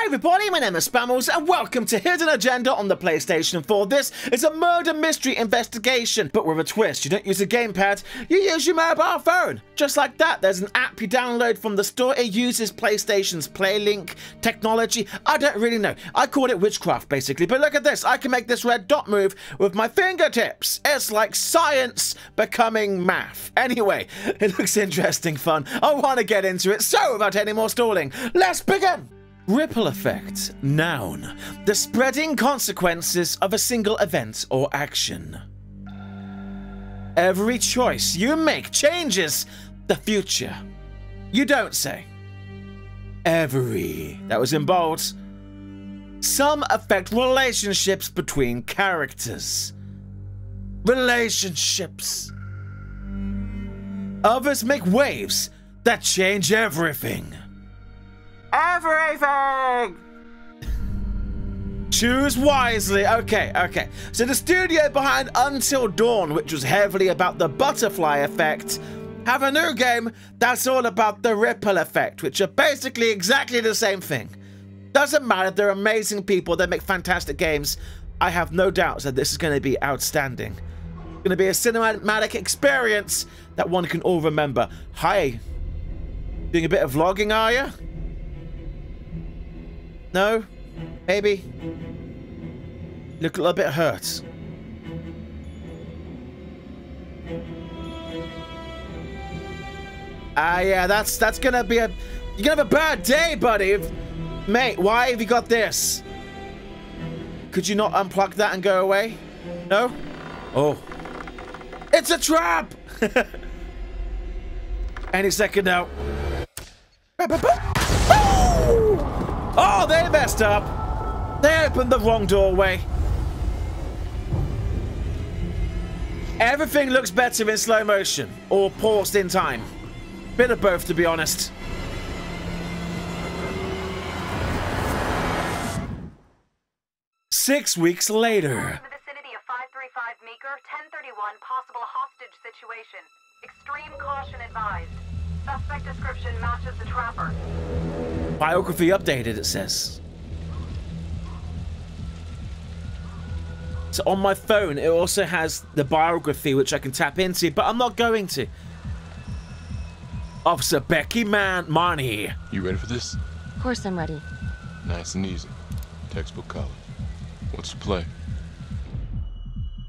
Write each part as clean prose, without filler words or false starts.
everybody, my name is Spammals and welcome to Hidden Agenda on the PlayStation 4. This is a murder mystery investigation, but with a twist. You don't use a gamepad, you use your mobile phone. Just like that, there's an app you download from the store. It uses PlayStation's PlayLink technology. I don't really know. I call it witchcraft, basically. But look at this. I can make this red dot move with my fingertips. It's like science becoming math. Anyway, it looks interesting fun. I want to get into it, so without any more stalling, let's begin! Ripple effect. Noun. The spreading consequences of a single event or action. Every choice you make changes the future. You don't say. Every. That was in bold. Some affect relationships between characters. Relationships. Others make waves that change everything. Everything! Choose wisely. Okay. So the studio behind Until Dawn, which was heavily about the butterfly effect, have a new game that's all about the ripple effect, which are basically exactly the same thing. Doesn't matter, they're amazing people, they make fantastic games. I have no doubts that this is going to be outstanding. It's going to be a cinematic experience that one can all remember. Hi. Doing a bit of vlogging, are you? No? Maybe? Look a little bit hurt. Yeah, that's gonna be a... You're gonna have a bad day, buddy. Mate, why have you got this? Could you not unplug that and go away? No? Oh. It's a trap! Any second now. Oh, they messed up. They opened the wrong doorway. Everything looks better in slow motion or paused in time. Bit of both, to be honest. Six weeks later. In the vicinity of 535 Meeker, 1031, possible hostage situation. Extreme caution advised. Suspect description matches the trapper. Biography updated, it says. So on my phone, it also has the biography, which I can tap into, but I'm not going to. Officer Becky Marnie. You ready for this? Of course I'm ready. Nice and easy. Textbook college. What's the play?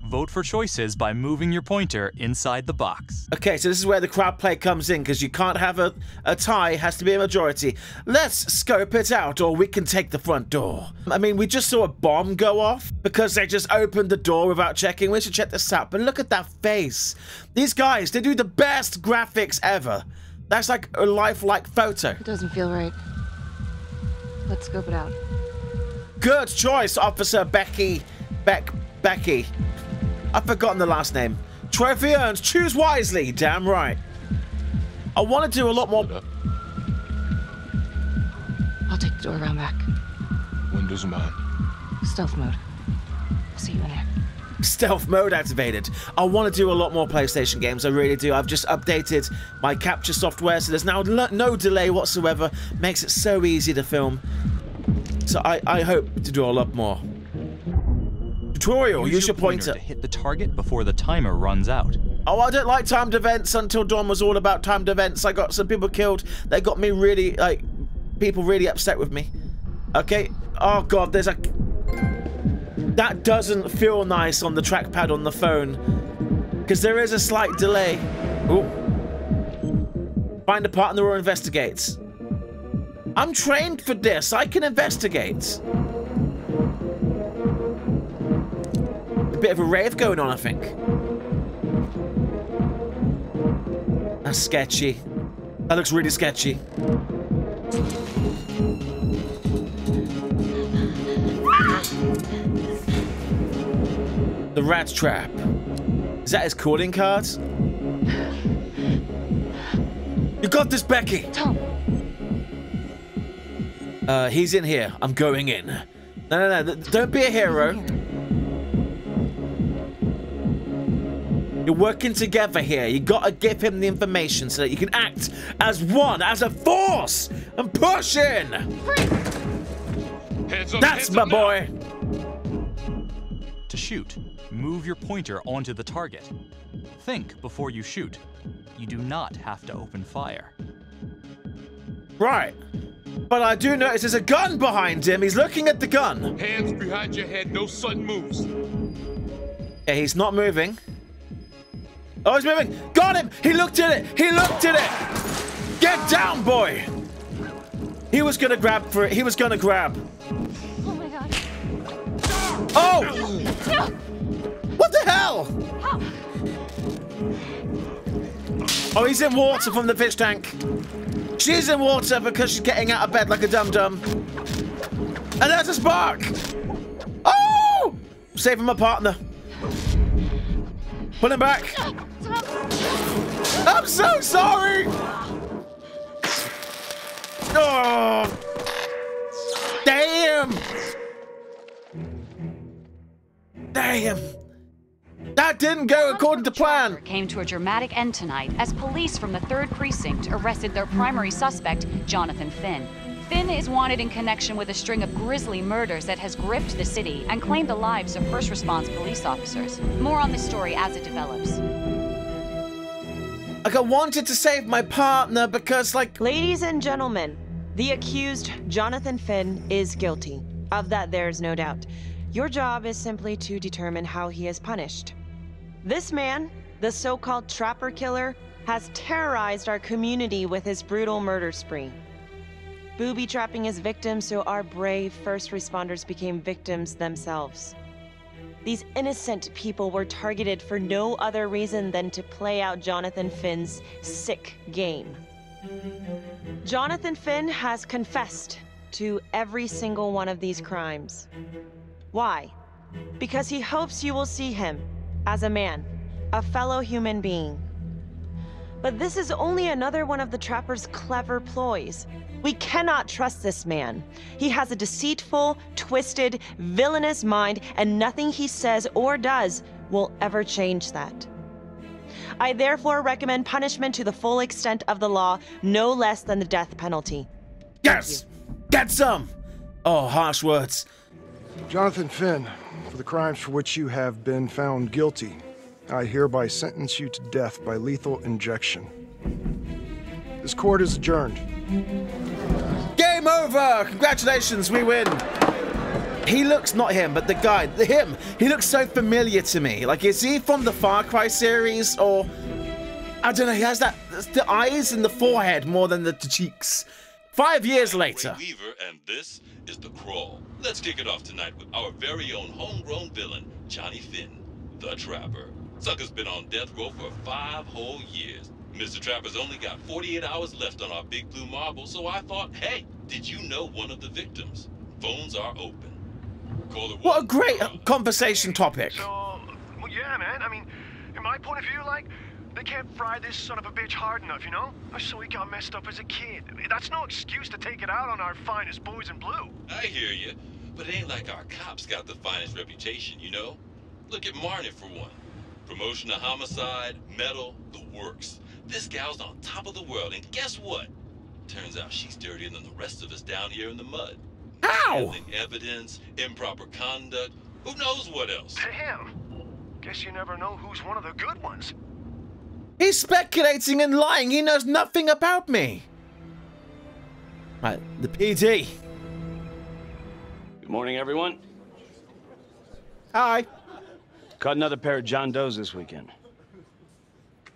Vote for choices by moving your pointer inside the box. Okay, so this is where the crowd play comes in, because you can't have a tie, it has to be a majority. Let's scope it out, or we can take the front door. I mean, we just saw a bomb go off because they just opened the door without checking. We should check this out, but look at that face. These guys, they do the best graphics ever. That's like a lifelike photo. It doesn't feel right. Let's scope it out. Good choice, Officer Becky. Becky. I've forgotten the last name. Trophy earned. Choose wisely. Damn right. I want to do a lot more. I'll take the door around back. Windows mine. Stealth mode. I'll see you in there. Stealth mode activated. I want to do a lot more PlayStation games. I really do. I've just updated my capture software, so there's now no delay whatsoever. Makes it so easy to film. So I hope to do a lot more. Tutorial, use your pointer to hit the target before the timer runs out. Oh, I don't like timed events. Until Dawn was all about timed events. I got some people killed. They got me really, like, people really upset with me. Okay. Oh, God, there's a... That doesn't feel nice on the trackpad on the phone. Because there is a slight delay. Ooh. Find a partner or investigate. I'm trained for this. I can investigate. Bit of a rave going on, I think. That's sketchy. That looks really sketchy. The rat trap. Is that his calling card? You got this, Becky! Tom! He's in here. I'm going in. No. Don't be a hero. You're working together here. You gotta give him the information so that you can act as one, as a force, and push in. That's my boy! To shoot, move your pointer onto the target. Think before you shoot. You do not have to open fire. Right. But I do notice there's a gun behind him. He's looking at the gun. Hands behind your head, no sudden moves. Yeah, he's not moving. Oh, he's moving. Got him. He looked at it. He looked at it. Get down, boy. He was going to grab for it. He was going to grab. Oh my god. Oh! What the hell? Oh, he's in water from the fish tank. She's in water because she's getting out of bed like a dum-dum. And there's a spark. Oh! Saving my partner. Pull him back. I'm so sorry. Oh! Damn! Damn! That didn't go according to plan! Came to a dramatic end tonight as police from the 3rd Precinct arrested their primary suspect, Jonathan Finn. Finn is wanted in connection with a string of grisly murders that has gripped the city and claimed the lives of first response police officers. More on this story as it develops. Like, I wanted to save my partner because, like... Ladies and gentlemen, the accused, Jonathan Finn, is guilty. Of that, there's no doubt. Your job is simply to determine how he is punished. This man, the so-called trapper killer, has terrorized our community with his brutal murder spree. Booby-trapping his victims so our brave first responders became victims themselves. These innocent people were targeted for no other reason than to play out Jonathan Finn's sick game. Jonathan Finn has confessed to every single one of these crimes. Why? Because he hopes you will see him as a man, a fellow human being. But this is only another one of the trapper's clever ploys. We cannot trust this man. He has a deceitful, twisted, villainous mind, and nothing he says or does will ever change that. I therefore recommend punishment to the full extent of the law, no less than the death penalty. Yes! Get some! Oh, harsh words. Jonathan Finn, for the crimes for which you have been found guilty, I hereby sentence you to death by lethal injection. This court is adjourned. Game over! Congratulations, we win! He looks, not him, but the guy, him, he looks so familiar to me. Like, is he from the Far Cry series, or... I don't know, he has that, the eyes and the forehead more than the cheeks. 5 years later. Weaver, and this is The Crawl. Let's kick it off tonight with our very own homegrown villain, Johnny Finn, the Trapper. Sucker's been on death row for 5 whole years. Mr. Trapper's only got 48 hours left on our big blue marble, so I thought, hey, did you know one of the victims? Phones are open. Call it what a great conversation topic. So, well, yeah, man. I mean, in my point of view, like, they can't fry this son of a bitch hard enough, you know? So he got messed up as a kid. That's no excuse to take it out on our finest boys in blue. I hear you, but it ain't like our cops got the finest reputation, you know? Look at Marnie for one. Promotion to homicide, medal, the works. This gal's on top of the world, and guess what? Turns out she's dirtier than the rest of us down here in the mud. How? Handling evidence, improper conduct, who knows what else? Damn. Guess you never know who's one of the good ones. He's speculating and lying. He knows nothing about me. Right, the PD. Good morning, everyone. Hi. Caught another pair of John Does this weekend.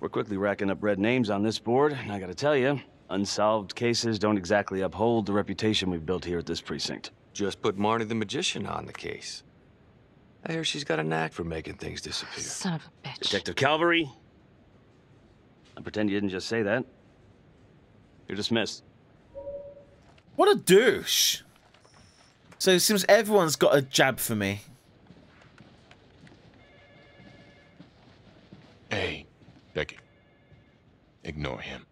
We're quickly racking up red names on this board, and I gotta tell you, unsolved cases don't exactly uphold the reputation we've built here at this precinct. Just put Marnie the Magician on the case. I hear she's got a knack for making things disappear. Son of a bitch. Detective Calvary, I pretend you didn't just say that. You're dismissed. What a douche. So it seems everyone's got a jab for me. Hey, Becky. Ignore him.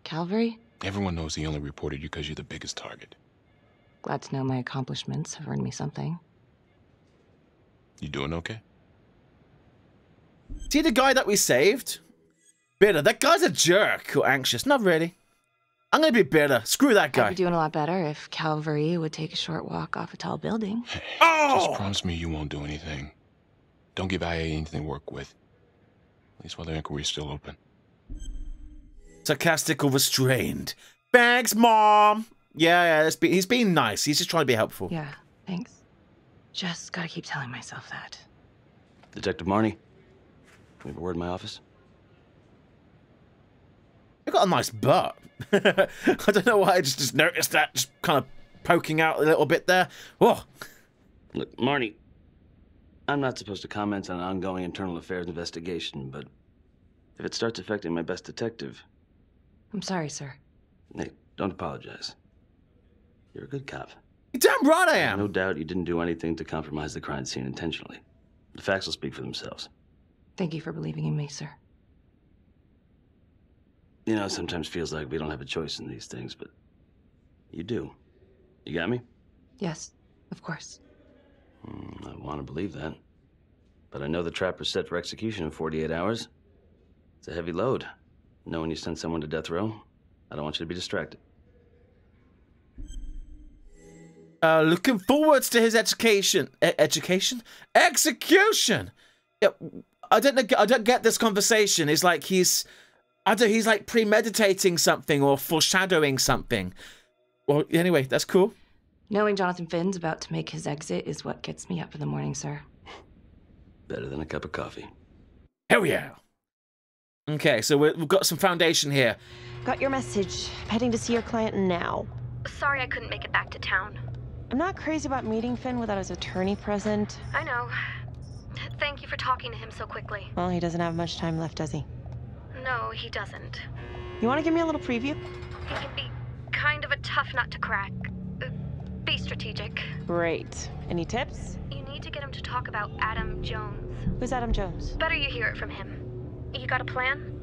Calvary? Everyone knows he only reported you because you're the biggest target. Glad to know my accomplishments have earned me something. You doing okay? See the guy that we saved? Bitter. That guy's a jerk or anxious. Not really. I'm gonna be bitter. Screw that guy. I'd be doing a lot better if Calvary would take a short walk off a tall building. Hey, Oh! just promise me you won't do anything. Don't give IA anything to work with. At least while the inquiry's still open. Sarcastic or restrained. Thanks, Mom. Yeah, he's being nice. He's just trying to be helpful. Yeah, thanks. Just gotta keep telling myself that. Detective Marnie, we have a word in my office. You got a nice butt. I don't know why I just noticed that, just kind of poking out a little bit there. Oh. Look, Marnie, I'm not supposed to comment on an ongoing internal affairs investigation, but if it starts affecting my best detective... I'm sorry, sir. Hey, don't apologize. You're a good cop. You're damn right I am. No doubt you didn't do anything to compromise the crime scene intentionally. The facts will speak for themselves. Thank you for believing in me, sir. You know, it sometimes feels like we don't have a choice in these things, but you do. You got me? Yes, of course. I want to believe that. But I know the trapper's set for execution in 48 hours. It's a heavy load. Knowing you send someone to death row, I don't want you to be distracted. Looking forwards to his execution. Execution? Yeah, I don't get this conversation. It's like he's like premeditating something or foreshadowing something. Well, anyway, that's cool. Knowing Jonathan Finn's about to make his exit is what gets me up in the morning, sir. Better than a cup of coffee. Hell yeah. Okay, so we've got some foundation here. Got your message. Heading to see your client now. Sorry I couldn't make it back to town. I'm not crazy about meeting Finn without his attorney present. I know. Thank you for talking to him so quickly. Well, he doesn't have much time left, does he? No, he doesn't. You want to give me a little preview? He can be kind of a tough nut to crack. Be strategic. Great. Any tips? You need to get him to talk about Adam Jones. Who's Adam Jones? Better you hear it from him. You got a plan?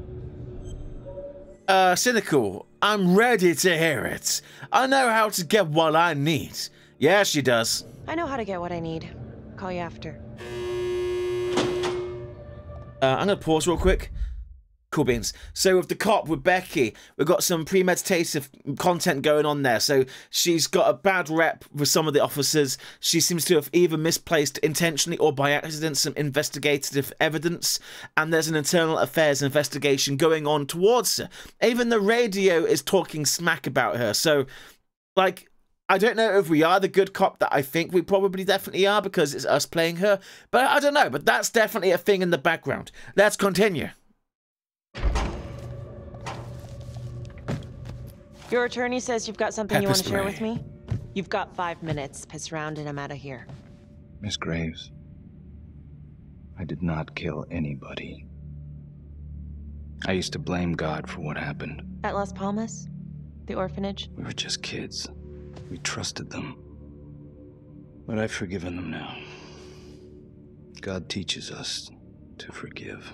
Cynical. I'm ready to hear it. I know how to get what I need. Yeah, she does. I know how to get what I need. Call you after. I'm gonna pause real quick. Cool beans. So with the cop, with Becky, we've got some premeditative content going on there. So she's got a bad rep with some of the officers. She seems to have either misplaced intentionally or by accident some investigative evidence. And there's an internal affairs investigation going on towards her. Even the radio is talking smack about her. So, like, I don't know if we are the good cop that I think we probably definitely are because it's us playing her. But I don't know. But that's definitely a thing in the background. Let's continue. Your attorney says you've got something you want to share spray. with me? You've got 5 minutes. Piss around and I'm out of here. Miss Graves, I did not kill anybody. I used to blame God for what happened. At Las Palmas? The orphanage? We were just kids. We trusted them. But I've forgiven them now. God teaches us to forgive.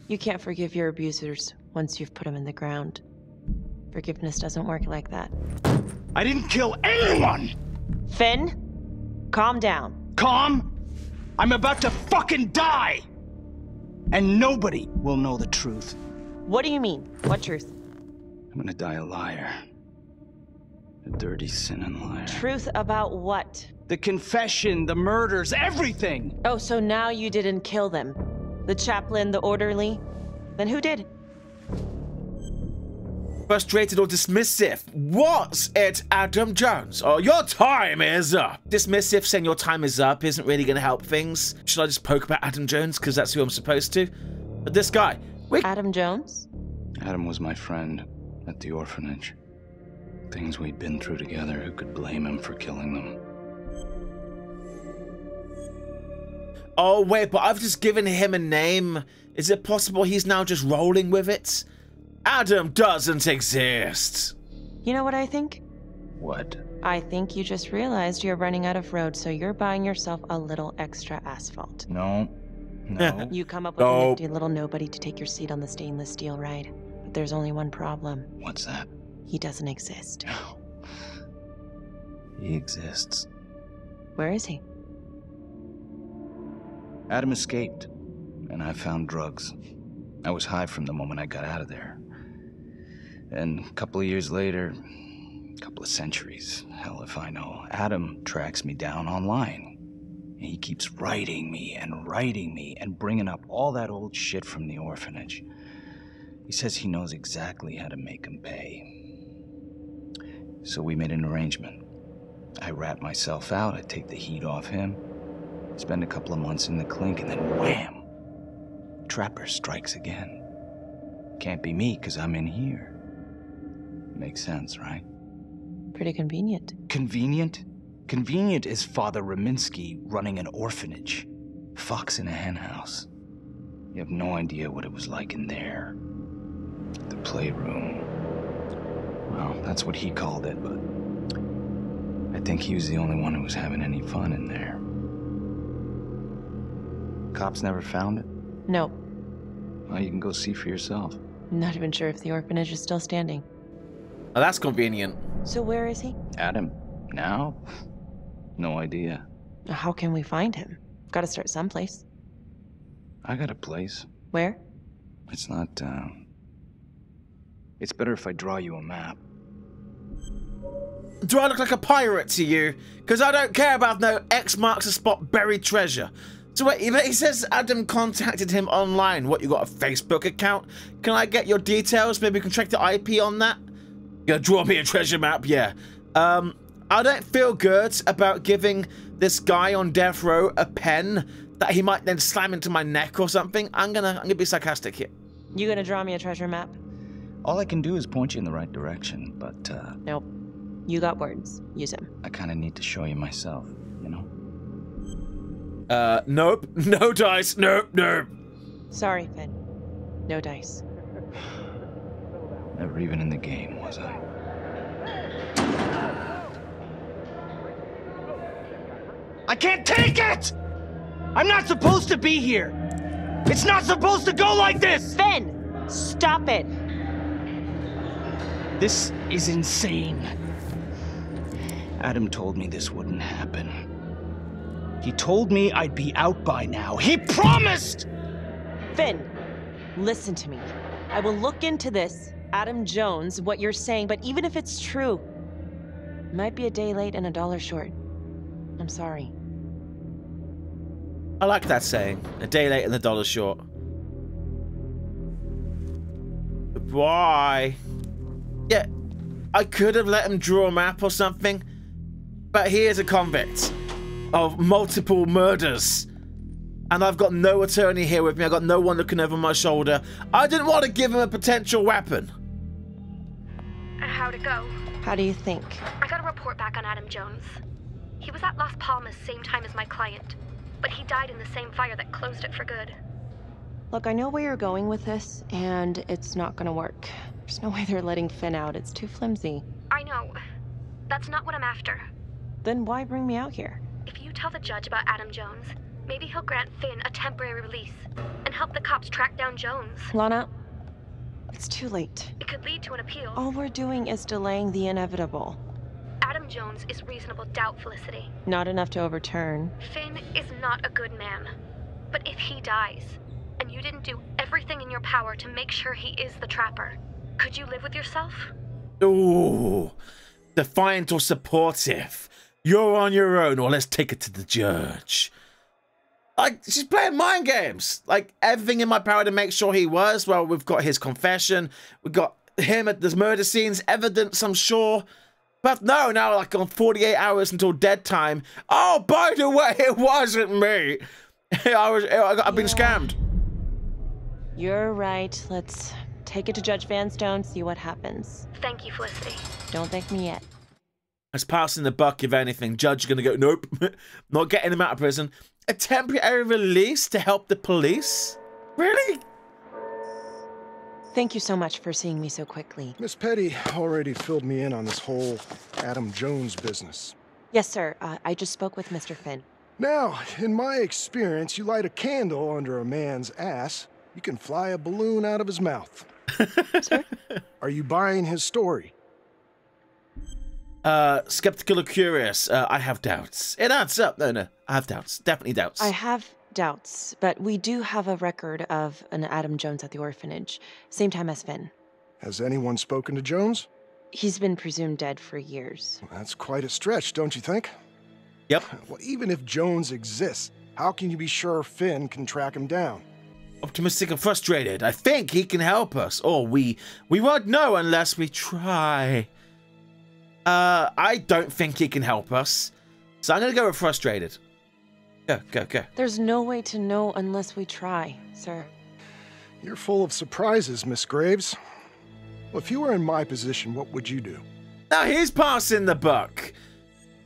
You can't forgive your abusers once you've put them in the ground. Forgiveness doesn't work like that. I didn't kill anyone! Finn, calm down. Calm? I'm about to fucking die! And nobody will know the truth. What do you mean? What truth? I'm gonna die a liar. A dirty, sinning liar. Truth about what? The confession, the murders, everything! Oh, so now you didn't kill them. The chaplain, the orderly? Then who did? Frustrated or dismissive? Was it Adam Jones? Oh, your time is up. Dismissive, saying your time is up isn't really going to help things. Should I just poke about Adam Jones because that's who I'm supposed to? But this guy, Adam Jones? Adam was my friend at the orphanage. Things we'd been through together, who could blame him for killing them? Oh, wait, but I've just given him a name. Is it possible he's now just rolling with it? Adam doesn't exist. You know what I think? What? I think you just realized you're running out of road, so you're buying yourself a little extra asphalt. No. No. You come up with a nifty little nobody to take your seat on the stainless steel ride. But there's only one problem. What's that? He doesn't exist. He exists. Where is he? Adam escaped, and I found drugs. I was high from the moment I got out of there. And a couple of years later, a couple of centuries, hell if I know, Adam tracks me down online. And he keeps writing me and bringing up all that old shit from the orphanage. He says he knows exactly how to make him pay. So we made an arrangement. I rat myself out, I take the heat off him, spend a couple of months in the clink, and then wham! Trapper strikes again. Can't be me, 'cause I'm in here. Makes sense, right? Pretty convenient. Convenient? Convenient is Father Raminsky running an orphanage. Fox in a henhouse. You have no idea what it was like in there. The playroom. Well, that's what he called it, but I think he was the only one who was having any fun in there. Cops never found it? No. Well, you can go see for yourself. Not even sure if the orphanage is still standing. Oh, that's convenient. So where is he? Adam? Now? No idea. How can we find him? Gotta start someplace. I got a place. Where? It's not, It's better if I draw you a map. Do I look like a pirate to you? Because I don't care about no X marks a spot buried treasure. So wait, he says Adam contacted him online. What, you got a Facebook account? Can I get your details? Maybe we can track the IP on that? You gonna draw me a treasure map? Yeah. I don't feel good about giving this guy on death row a pen that he might then slam into my neck or something. I'm gonna be sarcastic here. You gonna draw me a treasure map? All I can do is point you in the right direction, but, Nope. You got words. Use them. I kind of need to show you myself, you know? Nope. No dice. Nope, nope. Sorry, Finn. No dice. Never even in the game, was I? I can't take it! I'm not supposed to be here! It's not supposed to go like this! Finn! Stop it! This is insane. Adam told me this wouldn't happen. He told me I'd be out by now. He promised! Finn, listen to me. I will look into this, Adam Jones, what you're saying, but even if it's true, might be a day late and $1 short. I'm sorry. I like that saying. A day late and $1 short. Why? Yeah, I could have let him draw a map or something, but he is a convict of multiple murders. And I've got no attorney here with me. I've got no one looking over my shoulder. I didn't want to give him a potential weapon. How'd it go? How do you think? I got a report back on Adam Jones. He was at Las Palmas same time as my client, but he died in the same fire that closed it for good. Look, I know where you're going with this, and it's not gonna work. There's no way they're letting Finn out. It's too flimsy. I know. That's not what I'm after. Then why bring me out here? If you tell the judge about Adam Jones, maybe he'll grant Finn a temporary release and help the cops track down Jones. Lana, it's too late. It could lead to an appeal. All we're doing is delaying the inevitable. Adam Jones is reasonable doubt, Felicity. Not enough to overturn. Finn is not a good man. But if he dies, and you didn't do everything in your power to make sure he is the trapper, could you live with yourself? Ooh, defiant or supportive. You're on your own, or let's take it to the judge. Like, she's playing mind games. Like, everything in my power to make sure he was. Well, we've got his confession. We've got him at the murder scenes, evidence, I'm sure. But no, now, like, on 48 hours until dead time. Oh, by the way, it wasn't me. I've been scammed. You're right. Let's take it to Judge Vanstone, see what happens. Thank you, Felicity. Don't thank me yet. It's passing the buck, if anything. Judge is going to go, nope, not getting him out of prison. A temporary release to help the police? Really? Thank you so much for seeing me so quickly. Miss Petty already filled me in on this whole Adam Jones business. Yes, sir. I just spoke with Mr. Finn. Now, in my experience, you light a candle under a man's ass, you can fly a balloon out of his mouth. Sir? Are you buying his story? Skeptical or curious? I have doubts. It adds up. No, I have doubts. Definitely doubts. I have doubts, but we do have a record of an Adam Jones at the orphanage. Same time as Finn. Has anyone spoken to Jones? He's been presumed dead for years. That's quite a stretch, don't you think? Yep. Well, even if Jones exists, how can you be sure Finn can track him down? Optimistic and frustrated. I think he can help us. Or we won't know unless we try. I don't think he can help us. So I'm going to go with frustrated. Go. There's no way to know unless we try, sir. You're full of surprises, Miss Graves. Well, if you were in my position, what would you do? Now he's passing the buck.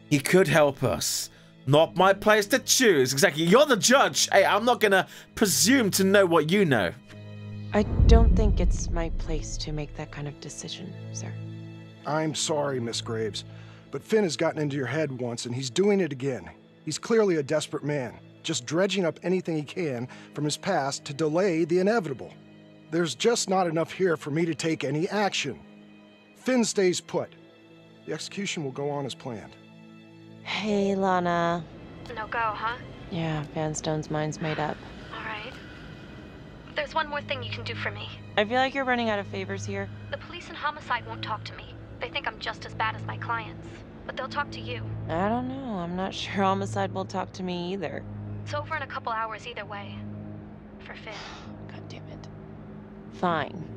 He could help us. Not my place to choose. Exactly. You're the judge. Hey, I'm not going to presume to know what you know. I don't think it's my place to make that kind of decision, sir. I'm sorry, Miss Graves, but Finn has gotten into your head once, and he's doing it again. He's clearly a desperate man, just dredging up anything he can from his past to delay the inevitable. There's just not enough here for me to take any action. Finn stays put. The execution will go on as planned. Hey, Lana. No go, huh? Yeah, Van Stone's mind's made up. All right. There's one more thing you can do for me. I feel like you're running out of favors here. The police and homicide won't talk to me. They think I'm just as bad as my clients. But they'll talk to you. I don't know. I'm not sure homicide will talk to me either. It's over in a couple hours either way. For Finn. God damn it. Fine.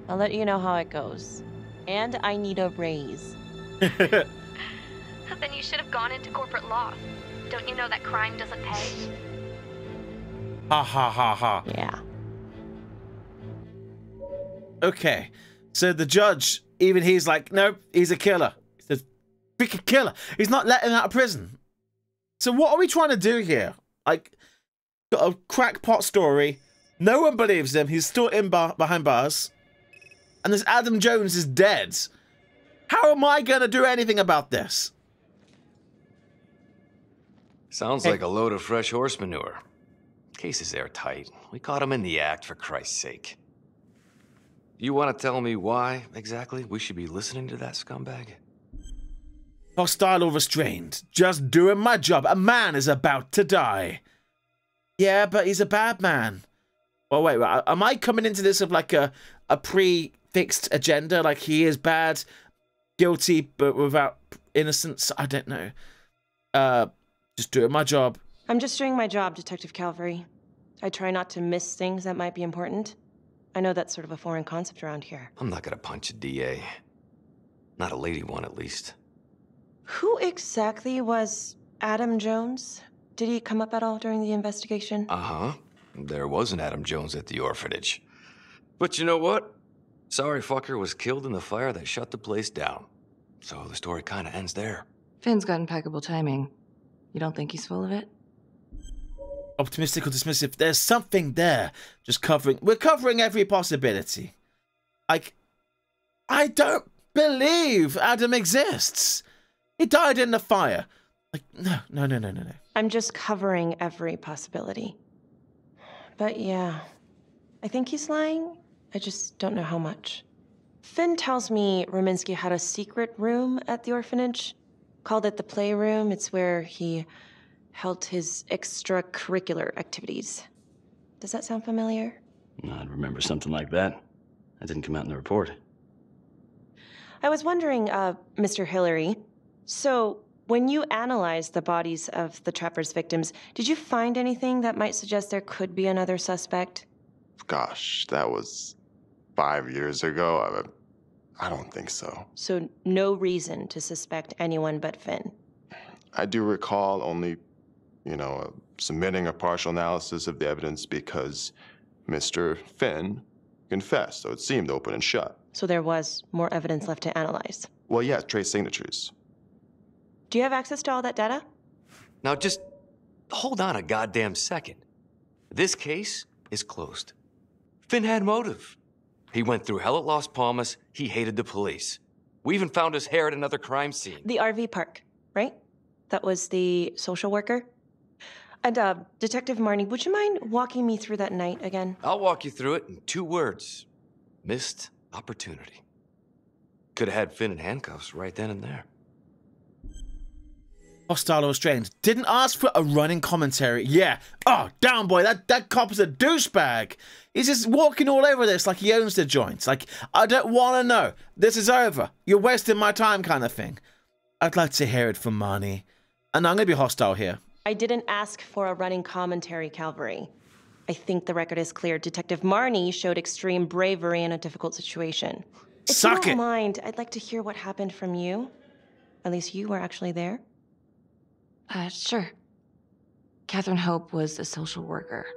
I'll let you know how it goes. And I need a raise. Then you should have gone into corporate law. Don't you know that crime doesn't pay? Ha ha ha ha. Yeah. Okay. So the judge, even he's like, nope, he's a killer. He's a freaking killer. He's not letting him out of prison. So what are we trying to do here? Like, got a crackpot story. No one believes him. He's still behind bars. And this Adam Jones is dead. How am I going to do anything about this? Sounds like a load of fresh horse manure. Case is airtight. We caught him in the act, for Christ's sake. You want to tell me why, exactly, we should be listening to that scumbag? Hostile or restrained. Just doing my job. A man is about to die. Yeah, but he's a bad man. Well, wait, am I coming into this with like a pre-fixed agenda? Like he is bad, guilty, but without innocence? I don't know. Just doing my job. I'm just doing my job, Detective Calvary. I try not to miss things that might be important. I know that's sort of a foreign concept around here. I'm not gonna punch a DA. Not a lady one, at least. Who exactly was Adam Jones? Did he come up at all during the investigation? Uh-huh. There was an Adam Jones at the orphanage. But you know what? Sorry fucker was killed in the fire that shut the place down. So the story kind of ends there. Finn's got impeccable timing. You don't think he's full of it? Optimistic or dismissive? There's something there. Just covering. We're covering every possibility. Like, I don't believe Adam exists. He died in the fire. Like, no. I'm just covering every possibility. But yeah, I think he's lying. I just don't know how much. Finn tells me Rominsky had a secret room at the orphanage. Called it the playroom. It's where he held his extracurricular activities. Does that sound familiar? I'd remember something like that. That didn't come out in the report. I was wondering, Mr. Hillary, so when you analyzed the bodies of the Trapper's victims, did you find anything that might suggest there could be another suspect? Gosh, that was 5 years ago. I don't think so. So no reason to suspect anyone but Finn? I do recall only, submitting a partial analysis of the evidence because Mr. Finn confessed, so it seemed open and shut. So there was more evidence left to analyze? Well, yeah, trace signatures. Do you have access to all that data? Now just hold on a goddamn second. This case is closed. Finn had motive. He went through hell at Las Palmas. He hated the police. We even found his hair at another crime scene. The RV park, right? That was the social worker? And, Detective Marnie, would you mind walking me through that night again? I'll walk you through it in 2 words. Missed opportunity. Could have had Finn in handcuffs right then and there. Hostile or restrained. Didn't ask for a running commentary. Yeah. Oh, down boy. That cop is a douchebag. He's just walking all over this like he owns the joint. Like, I don't want to know. This is over. You're wasting my time kind of thing. I'd like to hear it from Marnie. And I'm going to be hostile here. I didn't ask for a running commentary, Calvary. I think the record is clear. Detective Marnie showed extreme bravery in a difficult situation. If you don't mind, I'd like to hear what happened from you. At least you were actually there. Sure. Catherine Hope was a social worker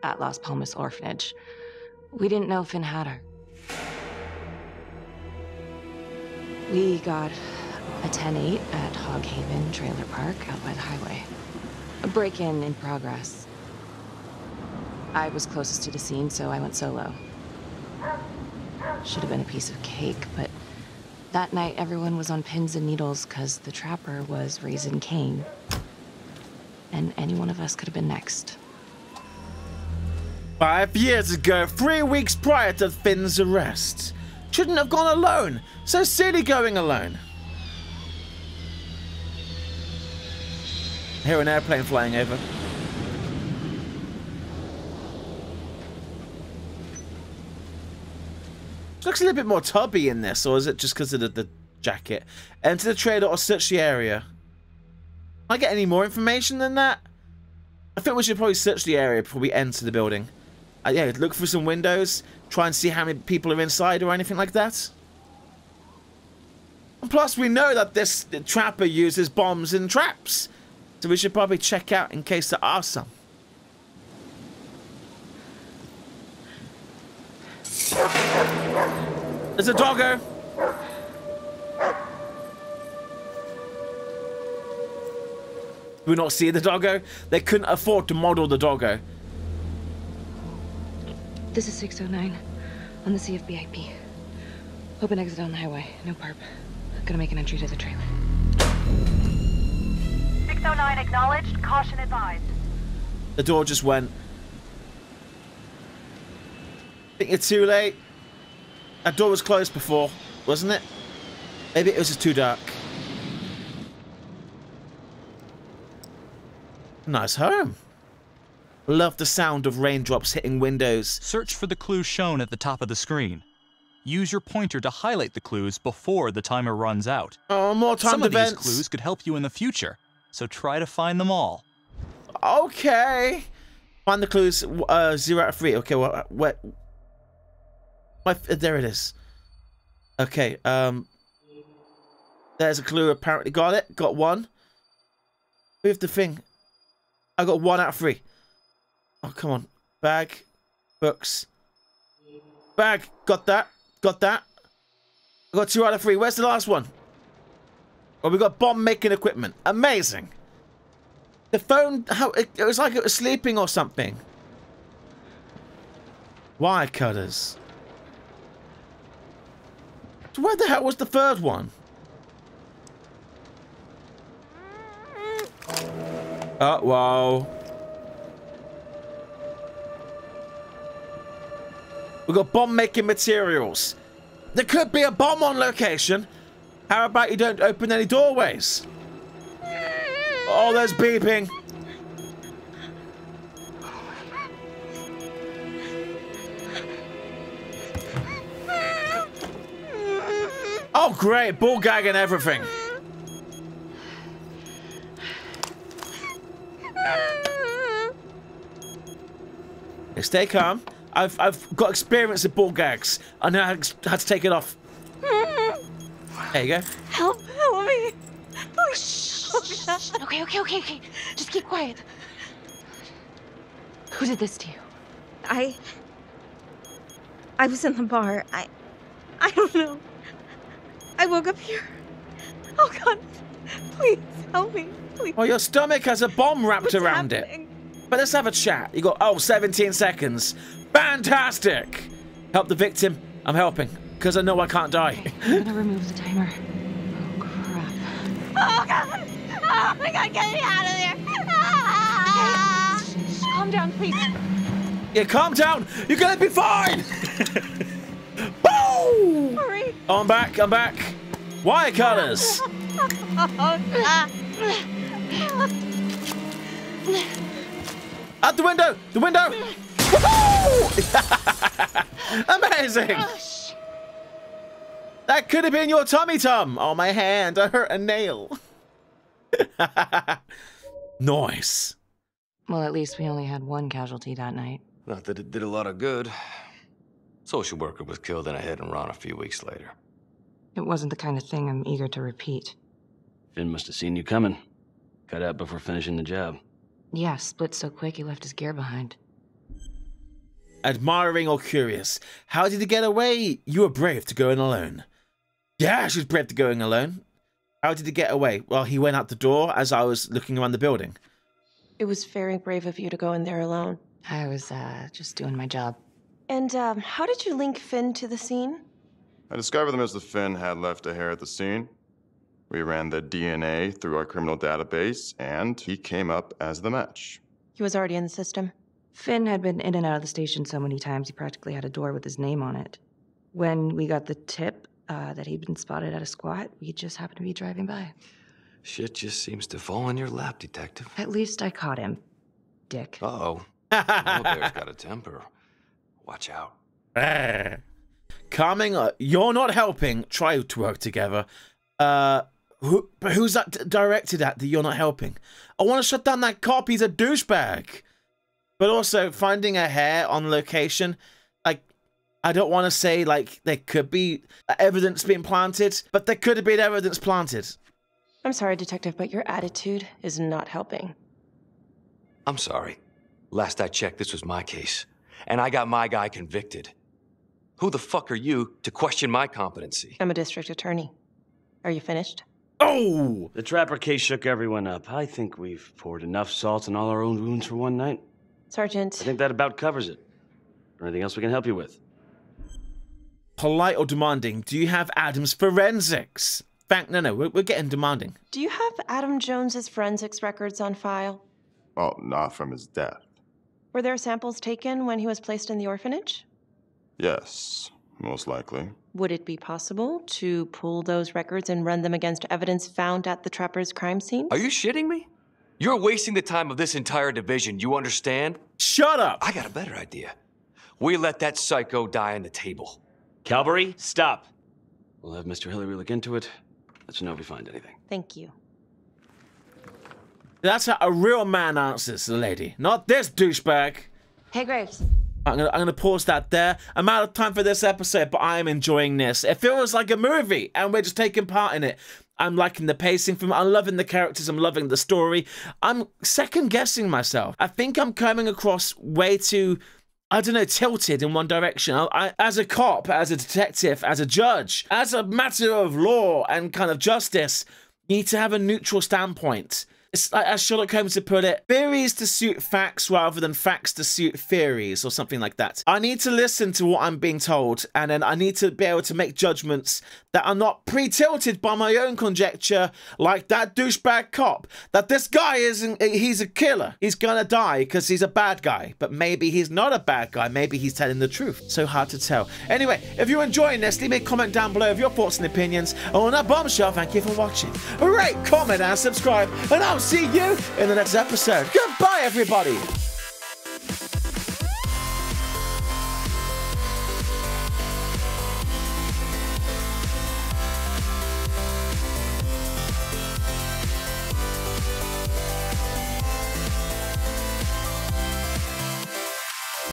at Las Palmas Orphanage. We didn't know Finn had her. We got a 10-8 at Hog Haven Trailer Park out by the highway. A break-in in progress. I was closest to the scene, so I went solo. Should have been a piece of cake, but that night everyone was on pins and needles because the trapper was raising Cain. And any one of us could have been next. 5 years ago, 3 weeks prior to Finn's arrest. Shouldn't have gone alone. So silly going alone. I hear an airplane flying over. Looks a little bit more tubby in this, or is it just because of the jacket? Enter the trailer or search the area. Can I get any more information than that? I think we should probably search the area before we enter the building. Yeah, look through some windows, try and see how many people are inside or anything like that. And plus, we know that this trapper uses bombs and traps, so we should probably check out in case there are some. There's a doggo. Do we not see the doggo? They couldn't afford to model the doggo. This is 609 on the CFBIP. Open exit on the highway. No perp. Gonna make an entry to the trailer. 609 acknowledged. Caution advised. The door just went. I think you're too late. That door was closed before, wasn't it? Maybe it was just too dark. Nice home. Love the sound of raindrops hitting windows. Search for the clues shown at the top of the screen. Use your pointer to highlight the clues before the timer runs out. Oh, more timed events. Some of these clues could help you in the future, so try to find them all. Okay. Find the clues. 0 out of 3. Okay, well, what? There it is. Okay. There's a clue. Apparently, got it. Got 1. Move the thing. I got 1 out of 3. Oh, come on. Bag. Books. Bag. Got that. Got that. I got 2 out of 3. Where's the last one? Oh, we got bomb-making equipment. Amazing. The phone, how it was like it was sleeping or something. Wire cutters. So where the hell was the third one? Oh, whoa. We got bomb-making materials. There could be a bomb on location. How about you don't open any doorways? Oh, there's beeping. Oh, great. Ball gag and everything. Okay, stay calm. I've got experience with ball gags. I know how to take it off. There you go. Help me. Shh. Okay. Just keep quiet. Who did this to you? I was in the bar. I don't know. I woke up here. Oh God, please help me. Please. Well, your stomach has a bomb wrapped around it. But let's have a chat. You got, 17 seconds. Fantastic. Help the victim. I'm helping. Because I know I can't die. Okay, I'm gonna remove the timer. Oh, crap. Oh, God. Oh, my God, get me out of there. Ah! Okay. Shh, calm down, please. Yeah, calm down. You're gonna be fine. Boom! Hurry. Oh, I'm back. Wire cutters. Out the window! The window! Amazing! That could have been your tummy tum. Oh, my hand. I hurt a nail. Nice. Well, at least we only had one casualty that night. Not that it did a lot of good. Social worker was killed in a hit-and-run a few weeks later. It wasn't the kind of thing I'm eager to repeat. Finn must have seen you coming. Cut out before finishing the job. Yeah, split so quick he left his gear behind. Admiring or curious? How did he get away? You were brave to go in alone. Yeah, she was brave to go in alone. How did he get away? Well, he went out the door as I was looking around the building. It was very brave of you to go in there alone. I was, just doing my job. And, how did you link Finn to the scene? I discovered that Mr. Finn had left a hair at the scene. We ran the DNA through our criminal database, and he came up as the match. He was already in the system. Finn had been in and out of the station so many times he practically had a door with his name on it. When we got the tip that he'd been spotted at a squat, we just happened to be driving by. Shit just seems to fall in your lap, Detective. At least I caught him, dick. Uh-oh. Mama Bear's got a temper. Watch out. Calming, you're not helping. Try to work together. Who's that directed at that you're not helping? I want to shut down that cop. He's a douchebag. But also, finding a hair on location, like, I don't want to say, like, there could be evidence being planted, but there could have been evidence planted. I'm sorry, Detective, but your attitude is not helping. I'm sorry. Last I checked, this was my case. And I got my guy convicted. Who the fuck are you to question my competency? I'm a district attorney. Are you finished? Oh! The Trapper case shook everyone up. I think we've poured enough salt in all our own wounds for one night. Sergeant. I think that about covers it. Or anything else we can help you with? Polite or demanding? Do you have Adam's forensics? No, we're getting demanding. Do you have Adam Jones's forensics records on file? Well, not from his death. Were there samples taken when he was placed in the orphanage? Yes, most likely. Would it be possible to pull those records and run them against evidence found at the Trapper's crime scene? Are you shitting me? You're wasting the time of this entire division, you understand? Shut up! I got a better idea. We let that psycho die on the table. Calvary, stop. We'll have Mr. Hillary look into it. Let you know if we find anything. Thank you. That's how a real man answers the lady, not this douchebag. Hey, Graves. I'm gonna pause that there. I'm out of time for this episode, but I'm enjoying this. It feels like a movie, and we're just taking part in it. I'm liking the pacing from it. I'm loving the characters. I'm loving the story. I'm second-guessing myself. I think I'm coming across way too, I don't know, tilted in one direction. I, as a cop, as a detective, as a judge, as a matter of law and kind of justice, you need to have a neutral standpoint. It's like, as Sherlock Holmes would put it, theories to suit facts rather than facts to suit theories, or something like that. I need to listen to what I'm being told, and then I need to be able to make judgments that are not pre-tilted by my own conjecture, like that douchebag cop. That this guy he's a killer. He's gonna die because he's a bad guy. But maybe he's not a bad guy. Maybe he's telling the truth. So hard to tell. Anyway, if you're enjoying this, leave me a comment down below of your thoughts and opinions. On that bombshell, thank you for watching. Rate, comment, and subscribe, and I'll see you in the next episode. Goodbye, everybody.